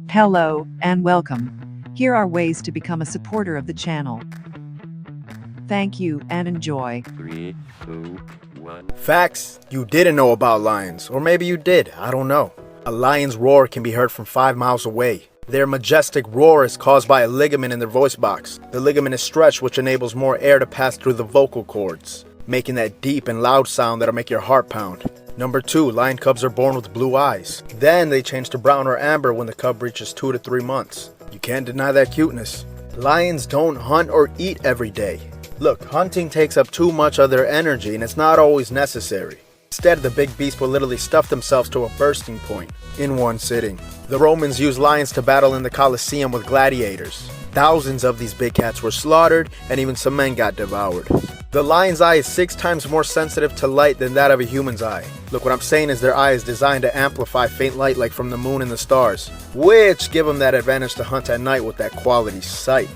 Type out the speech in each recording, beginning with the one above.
Hello and welcome. Here are ways to become a supporter of the channel. Thank you and enjoy. 3, 2, 1. Facts you didn't know about lions, or maybe you did, I don't know. A lion's roar can be heard from 5 miles away. Their majestic roar is caused by a ligament in their voice box. The ligament is stretched, which enables more air to pass through the vocal cords, making that deep and loud sound that'll make your heart pound. Number 2, lion cubs are born with blue eyes. Then they change to brown or amber when the cub reaches 2 to 3 months. You can't deny that cuteness. Lions don't hunt or eat every day. Look, hunting takes up too much of their energy and it's not always necessary. Instead, the big beasts will literally stuff themselves to a bursting point in one sitting. The Romans used lions to battle in the Colosseum with gladiators. Thousands of these big cats were slaughtered and even some men got devoured. The lion's eye is 6 times more sensitive to light than that of a human's eye. Look, what I'm saying is their eye is designed to amplify faint light like from the moon and the stars, which give them that advantage to hunt at night with that quality sight.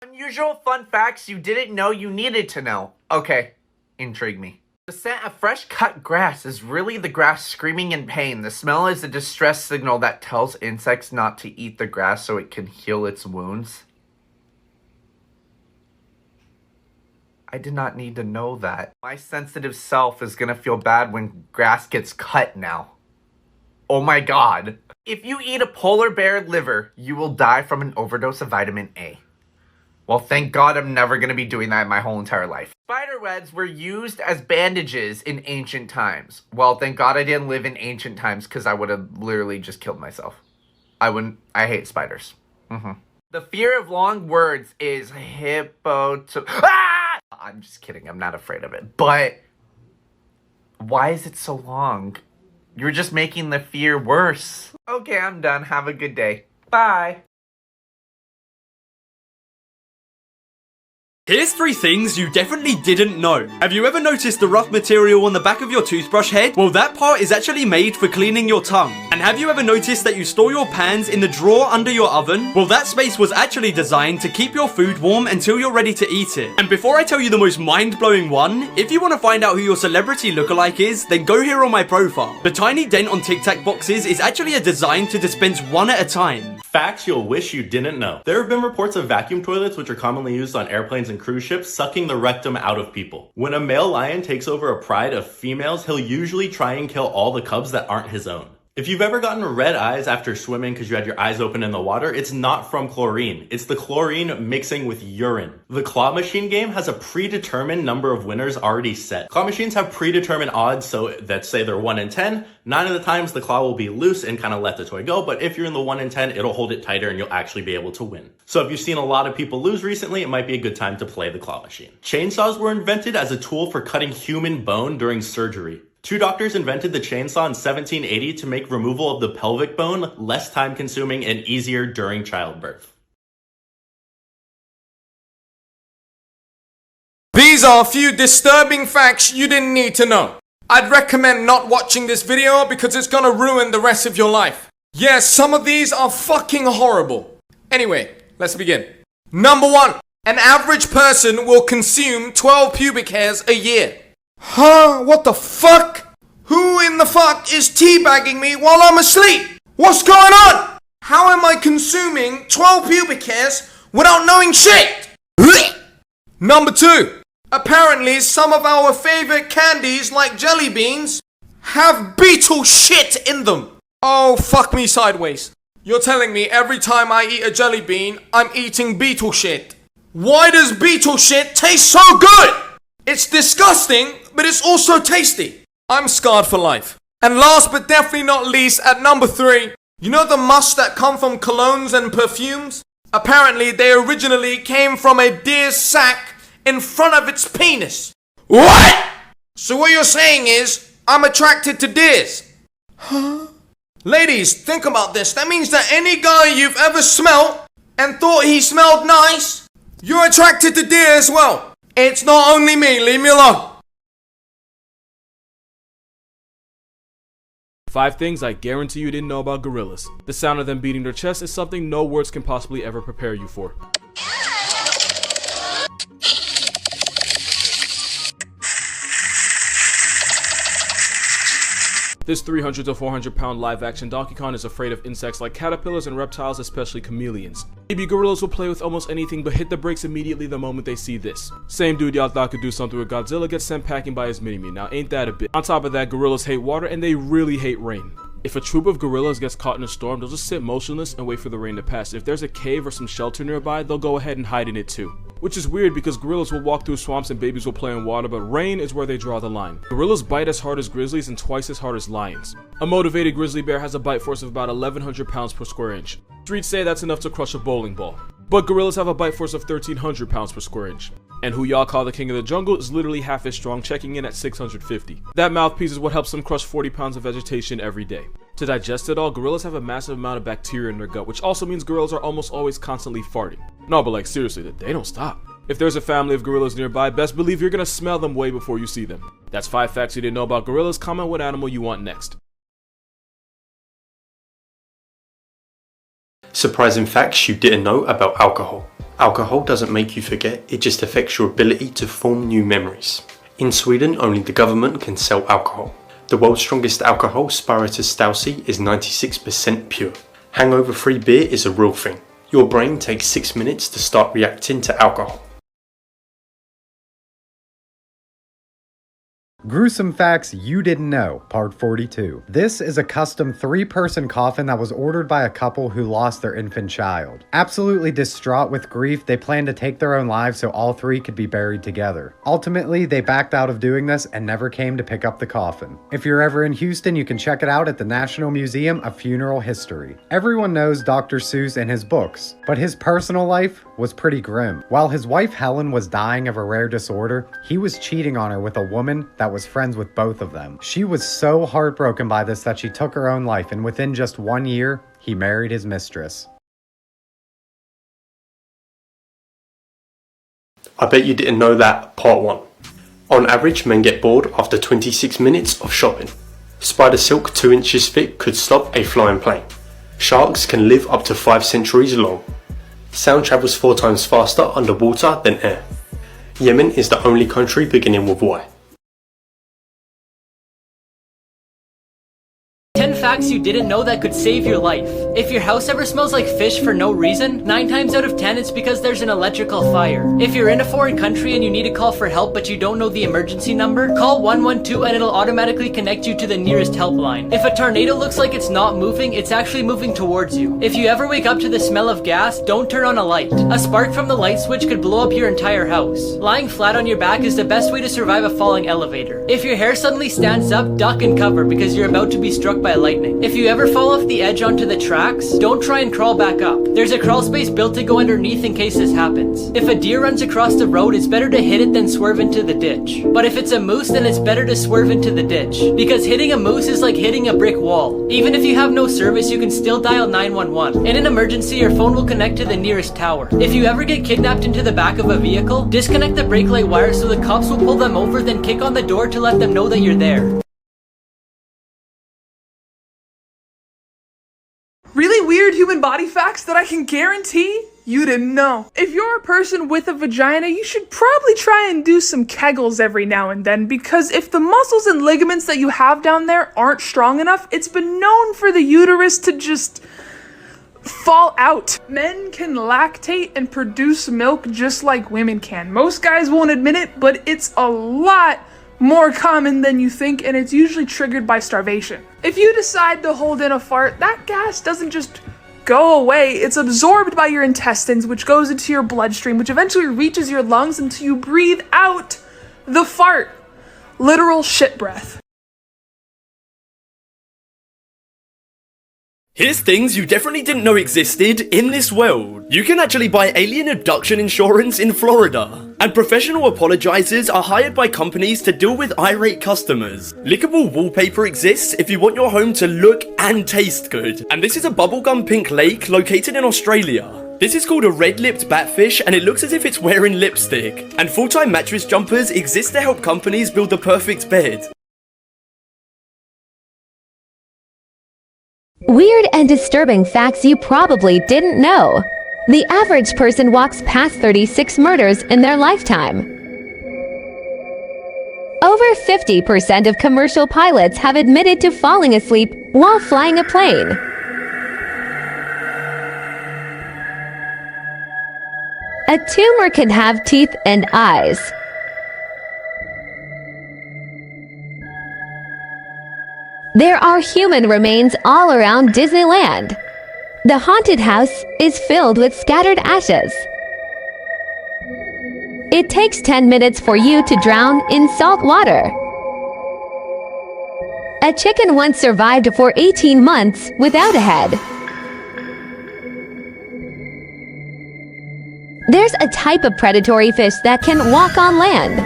Unusual fun facts you didn't know you needed to know. Okay, intrigue me. The scent of fresh cut grass is really the grass screaming in pain. The smell is a distress signal that tells insects not to eat the grass so it can heal its wounds. I did not need to know that. My sensitive self is gonna feel bad when grass gets cut now. Oh my god. If you eat a polar bear liver, you will die from an overdose of vitamin A. Well, thank God I'm never going to be doing that my whole entire life. Spider webs were used as bandages in ancient times. Well, thank God I didn't live in ancient times because I would have literally just killed myself. I hate spiders. The fear of long words is Ah! I'm just kidding. I'm not afraid of it. But why is it so long? You're just making the fear worse. Okay, I'm done. Have a good day. Bye. Here's 3 things you definitely didn't know. Have you ever noticed the rough material on the back of your toothbrush head? Well, that part is actually made for cleaning your tongue. And have you ever noticed that you store your pans in the drawer under your oven? Well, that space was actually designed to keep your food warm until you're ready to eat it. And before I tell you the most mind-blowing one, if you want to find out who your celebrity lookalike is, then go here on my profile. The tiny dent on Tic Tac boxes is actually a design to dispense one at a time. Facts you'll wish you didn't know. There have been reports of vacuum toilets, which are commonly used on airplanes and cruise ships, sucking the rectum out of people. When a male lion takes over a pride of females, he'll usually try and kill all the cubs that aren't his own. If you've ever gotten red eyes after swimming because you had your eyes open in the water, it's not from chlorine. It's the chlorine mixing with urine. The claw machine game has a predetermined number of winners already set. Claw machines have predetermined odds, so that say they're 1 in 10. 9 of the times the claw will be loose and kind of let the toy go, but if you're in the 1 in 10, it'll hold it tighter and you'll actually be able to win. So if you've seen a lot of people lose recently, it might be a good time to play the claw machine. Chainsaws were invented as a tool for cutting human bone during surgery. 2 doctors invented the chainsaw in 1780 to make removal of the pelvic bone less time-consuming and easier during childbirth. These are a few disturbing facts you didn't need to know. I'd recommend not watching this video because it's gonna ruin the rest of your life. Yes, some of these are fucking horrible. Anyway, let's begin. Number 1. An average person will consume 12 pubic hairs a year. Huh? What the fuck? Who in the fuck is teabagging me while I'm asleep? What's going on? How am I consuming 12 pubic hairs without knowing shit? Number 2. Apparently some of our favorite candies like jelly beans have beetle shit in them. Oh, fuck me sideways. You're telling me every time I eat a jelly bean, I'm eating beetle shit. Why does beetle shit taste so good? It's disgusting, but it's also tasty. I'm scarred for life. And last but definitely not least, at number 3, you know the musk that come from colognes and perfumes? Apparently they originally came from a deer's sack in front of its penis. What? So what you're saying is, I'm attracted to deers. Huh? Ladies, think about this. That means that any guy you've ever smelt and thought he smelled nice, you're attracted to deer as well. It's not only me, leave me alone. 5 things I guarantee you didn't know about gorillas. The sound of them beating their chests is something no words can possibly ever prepare you for. This 300 to 400 pound live action Donkey Kong is afraid of insects like caterpillars and reptiles, especially chameleons. Baby gorillas will play with almost anything but hit the brakes immediately the moment they see this. Same dude y'all thought could do something with Godzilla gets sent packing by his mini-me. Now ain't that a bit? On top of that, gorillas hate water and they really hate rain. If a troop of gorillas gets caught in a storm, they'll just sit motionless and wait for the rain to pass. If there's a cave or some shelter nearby, they'll go ahead and hide in it too. Which is weird because gorillas will walk through swamps and babies will play in water, but rain is where they draw the line. Gorillas bite as hard as grizzlies and twice as hard as lions. A motivated grizzly bear has a bite force of about 1,100 pounds per square inch. Streets say that's enough to crush a bowling ball. But gorillas have a bite force of 1,300 pounds per square inch. And who y'all call the king of the jungle is literally half as strong, checking in at 650. That mouthpiece is what helps them crush 40 pounds of vegetation every day. To digest it all, gorillas have a massive amount of bacteria in their gut, which also means gorillas are almost always constantly farting. No, but like seriously, they don't stop. If there's a family of gorillas nearby, best believe you're gonna smell them way before you see them. That's 5 facts you didn't know about gorillas. Comment what animal you want next. Surprising facts you didn't know about alcohol. Alcohol doesn't make you forget, it just affects your ability to form new memories. In Sweden, only the government can sell alcohol. The world's strongest alcohol, Spiritus Stausi, is 96% pure. Hangover-free beer is a real thing. Your brain takes 6 minutes to start reacting to alcohol. Gruesome Facts You Didn't Know, Part 42. This is a custom 3-person coffin that was ordered by a couple who lost their infant child. Absolutely distraught with grief, they planned to take their own lives so all 3 could be buried together. Ultimately, they backed out of doing this and never came to pick up the coffin. If you're ever in Houston, you can check it out at the National Museum of Funeral History. Everyone knows Dr. Seuss and his books, but his personal life was pretty grim. While his wife Helen was dying of a rare disorder, he was cheating on her with a woman that was friends with both of them. She was so heartbroken by this that she took her own life, and within just 1 year, he married his mistress. I bet you didn't know that. Part 1. On average, men get bored after 26 minutes of shopping. Spider silk 2 inches thick could stop a flying plane. Sharks can live up to 5 centuries long. Sound travels 4 times faster underwater than air. Yemen is the only country beginning with Y. 10 facts you didn't know that could save your life. If your house ever smells like fish for no reason, 9 times out of 10 it's because there's an electrical fire. If you're in a foreign country and you need to call for help but you don't know the emergency number, call 112 and it'll automatically connect you to the nearest helpline. If a tornado looks like it's not moving, it's actually moving towards you. If you ever wake up to the smell of gas, don't turn on a light. A spark from the light switch could blow up your entire house. Lying flat on your back is the best way to survive a falling elevator. If your hair suddenly stands up, duck and cover because you're about to be struck by lightning. If you ever fall off the edge onto the tracks, don't try and crawl back up. There's a crawl space built to go underneath in case this happens. If a deer runs across the road, it's better to hit it than swerve into the ditch. But if it's a moose, then it's better to swerve into the ditch. Because hitting a moose is like hitting a brick wall. Even if you have no service, you can still dial 911. In an emergency, your phone will connect to the nearest tower. If you ever get kidnapped into the back of a vehicle, disconnect the brake light wire so the cops will pull them over, then kick on the door to let them know that you're there. Really weird human body facts that I can guarantee you didn't know. If you're a person with a vagina, you should probably try and do some Kegels every now and then, because if the muscles and ligaments that you have down there aren't strong enough, it's been known for the uterus to just fall out. Men can lactate and produce milk just like women can. Most guys won't admit it, but it's a lot more common than you think, and it's usually triggered by starvation. If you decide to hold in a fart, that gas doesn't just go away. It's absorbed by your intestines, which goes into your bloodstream, which eventually reaches your lungs until you breathe out the fart. Literal shit breath. Here's things you definitely didn't know existed in this world. You can actually buy alien abduction insurance in Florida. And professional apologizers are hired by companies to deal with irate customers. Lickable wallpaper exists if you want your home to look and taste good. And this is a bubblegum pink lake located in Australia. This is called a red-lipped batfish, and it looks as if it's wearing lipstick. And full-time mattress jumpers exist to help companies build the perfect bed. Weird and disturbing facts you probably didn't know. The average person walks past 36 murders in their lifetime. Over 50% of commercial pilots have admitted to falling asleep while flying a plane. A tumor can have teeth and eyes. There are human remains all around Disneyland. The haunted house is filled with scattered ashes. It takes 10 minutes for you to drown in salt water. A chicken once survived for 18 months without a head. There's a type of predatory fish that can walk on land.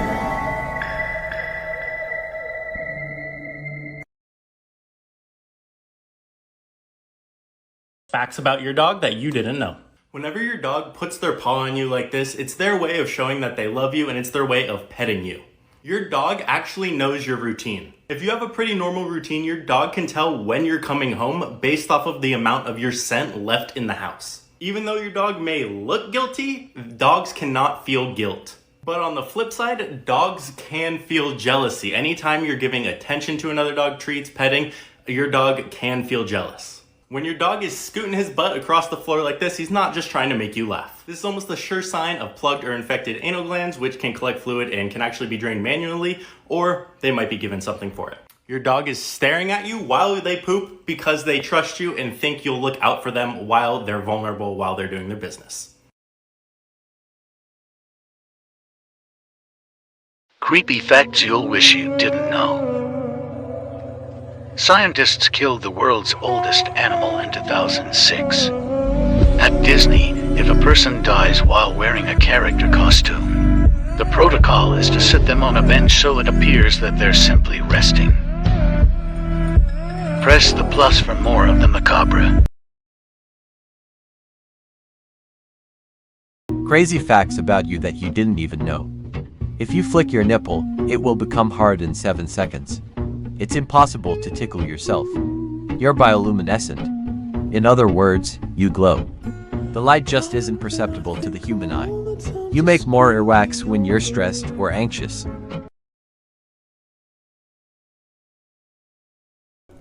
Facts about your dog that you didn't know. Whenever your dog puts their paw on you like this, it's their way of showing that they love you and it's their way of petting you. Your dog actually knows your routine. If you have a pretty normal routine, your dog can tell when you're coming home based off of the amount of your scent left in the house. Even though your dog may look guilty, dogs cannot feel guilt. But on the flip side, dogs can feel jealousy. Anytime you're giving attention to another dog, treats, petting, your dog can feel jealous. When your dog is scooting his butt across the floor like this, he's not just trying to make you laugh. This is almost a sure sign of plugged or infected anal glands, which can collect fluid and can actually be drained manually, or they might be given something for it. Your dog is staring at you while they poop because they trust you and think you'll look out for them while they're vulnerable, while they're doing their business. Creepy facts you'll wish you didn't know. Scientists killed the world's oldest animal in 2006. At Disney, if a person dies while wearing a character costume, the protocol is to sit them on a bench so it appears that they're simply resting. Press the plus for more of the macabre. Crazy facts about you that you didn't even know. If you flick your nipple, it will become hard in 7 seconds. It's impossible to tickle yourself. You're bioluminescent. In other words, you glow. The light just isn't perceptible to the human eye. You make more earwax when you're stressed or anxious.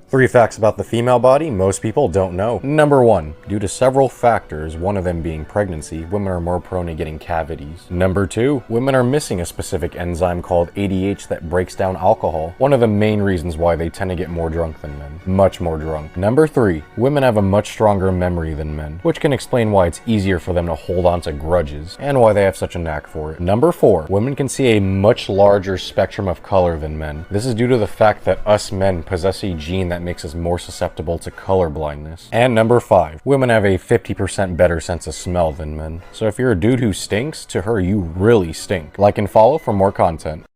3 facts about the female body most people don't know. Number 1. Due to several factors, one of them being pregnancy, women are more prone to getting cavities. Number 2. Women are missing a specific enzyme called ADH that breaks down alcohol. One of the main reasons why they tend to get more drunk than men. Much more drunk. Number 3. Women have a much stronger memory than men, which can explain why it's easier for them to hold on to grudges, and why they have such a knack for it. Number 4. Women can see a much larger spectrum of color than men. This is due to the fact that us men possess a gene that makes us more susceptible to color blindness. And number 5, women have a 50% better sense of smell than men. So if you're a dude who stinks, to her you really stink. Like and follow for more content.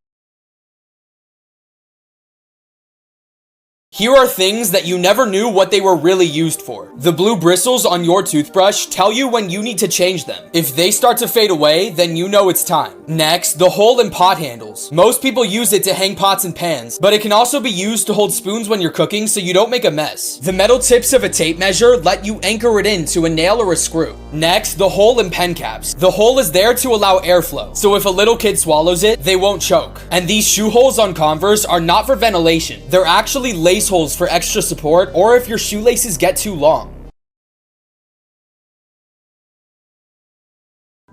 Here are things that you never knew what they were really used for. The blue bristles on your toothbrush tell you when you need to change them. If they start to fade away, then you know it's time. Next, the hole in pot handles. Most people use it to hang pots and pans, but it can also be used to hold spoons when you're cooking so you don't make a mess. The metal tips of a tape measure let you anchor it into a nail or a screw. Next, the hole in pen caps. The hole is there to allow airflow, so if a little kid swallows it, they won't choke. And these shoe holes on Converse are not for ventilation. They're actually lace holes for extra support, or if your shoelaces get too long.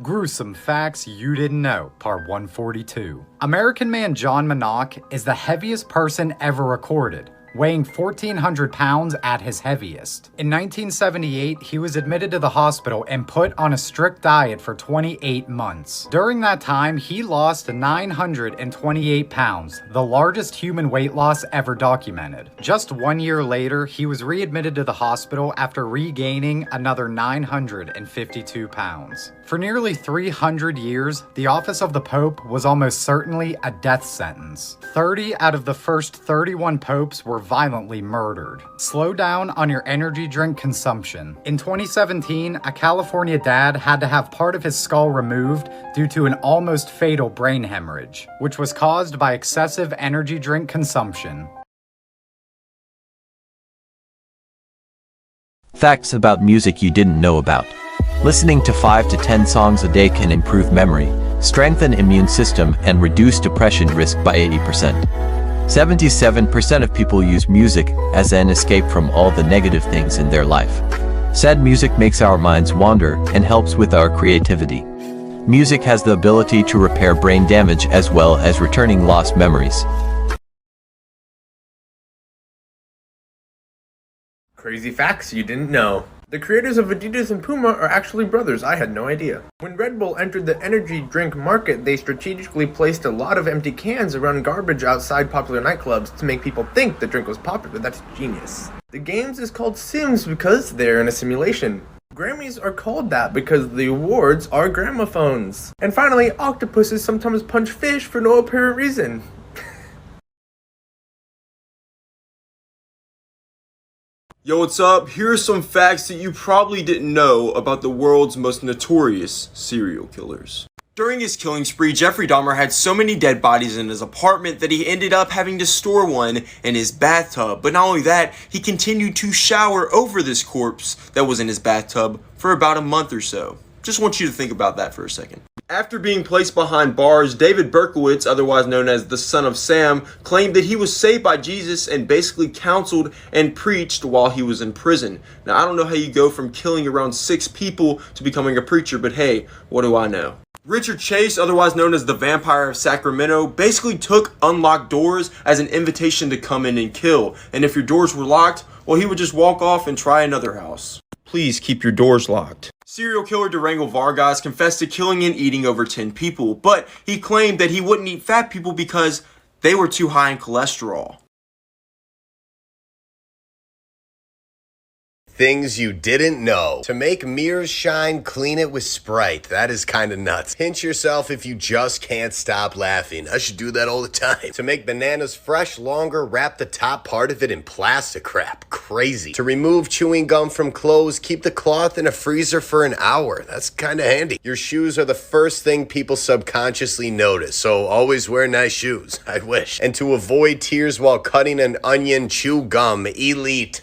Gruesome Facts You Didn't Know, Part 142. American man John Minock is the heaviest person ever recorded, weighing 1,400 pounds at his heaviest. In 1978, he was admitted to the hospital and put on a strict diet for 28 months. During that time, he lost 928 pounds, the largest human weight loss ever documented. Just 1 year later, he was readmitted to the hospital after regaining another 952 pounds. For nearly 300 years, the office of the Pope was almost certainly a death sentence. 30 out of the first 31 popes were violently murdered. Slow down on your energy drink consumption. In 2017, a California dad had to have part of his skull removed due to an almost fatal brain hemorrhage, which was caused by excessive energy drink consumption. Facts about music you didn't know about. Listening to 5 to 10 songs a day can improve memory, strengthen immune system, and reduce depression risk by 80%. 77% of people use music as an escape from all the negative things in their life. Sad music makes our minds wander and helps with our creativity. Music has the ability to repair brain damage as well as returning lost memories. Crazy facts you didn't know. The creators of Adidas and Puma are actually brothers. I had no idea. When Red Bull entered the energy drink market, they strategically placed a lot of empty cans around garbage outside popular nightclubs to make people think the drink was popular. That's genius. The games is called Sims because they're in a simulation. Grammys are called that because the awards are gramophones. And finally, octopuses sometimes punch fish for no apparent reason. Yo, what's up? Here are some facts that you probably didn't know about the world's most notorious serial killers. During his killing spree, Jeffrey Dahmer had so many dead bodies in his apartment that he ended up having to store one in his bathtub. But not only that, he continued to shower over this corpse that was in his bathtub for about a month or so. Just want you to think about that for a second. After being placed behind bars, David Berkowitz, otherwise known as the Son of Sam, claimed that he was saved by Jesus and basically counseled and preached while he was in prison. Now, I don't know how you go from killing around 6 people to becoming a preacher, but hey, what do I know? Richard Chase, otherwise known as the Vampire of Sacramento, basically took unlocked doors as an invitation to come in and kill. And if your doors were locked, well, he would just walk off and try another house. Please keep your doors locked. Serial killer Durango Vargas confessed to killing and eating over 10 people, but he claimed that he wouldn't eat fat people because they were too high in cholesterol. Things you didn't know. To make mirrors shine, clean it with Sprite. That is kinda nuts. Pinch yourself if you just can't stop laughing. I should do that all the time. To make bananas fresh longer, wrap the top part of it in plastic wrap. Crazy. To remove chewing gum from clothes, keep the cloth in a freezer for an hour. That's kinda handy. Your shoes are the first thing people subconsciously notice, so always wear nice shoes. I wish. And to avoid tears while cutting an onion, chew gum. Elite.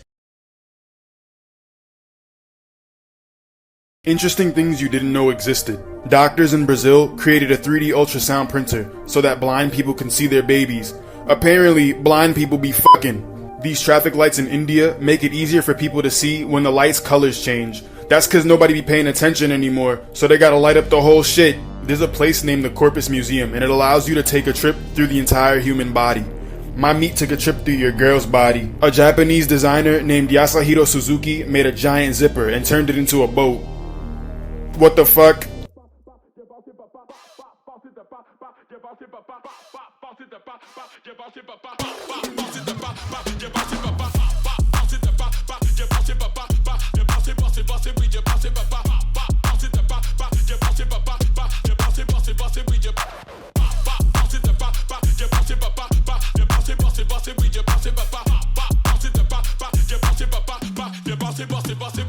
Interesting things you didn't know existed. Doctors in Brazil created a 3D ultrasound printer so that blind people can see their babies. Apparently, blind people be fucking. These traffic lights in India make it easier for people to see when the lights' colors change. That's cause nobody be paying attention anymore, so they gotta light up the whole shit. There's a place named the Corpus Museum, and it allows you to take a trip through the entire human body. My meat took a trip through your girl's body. A Japanese designer named Yasuhiro Suzuki made a giant zipper and turned it into a boat. What the fuck? Bossy,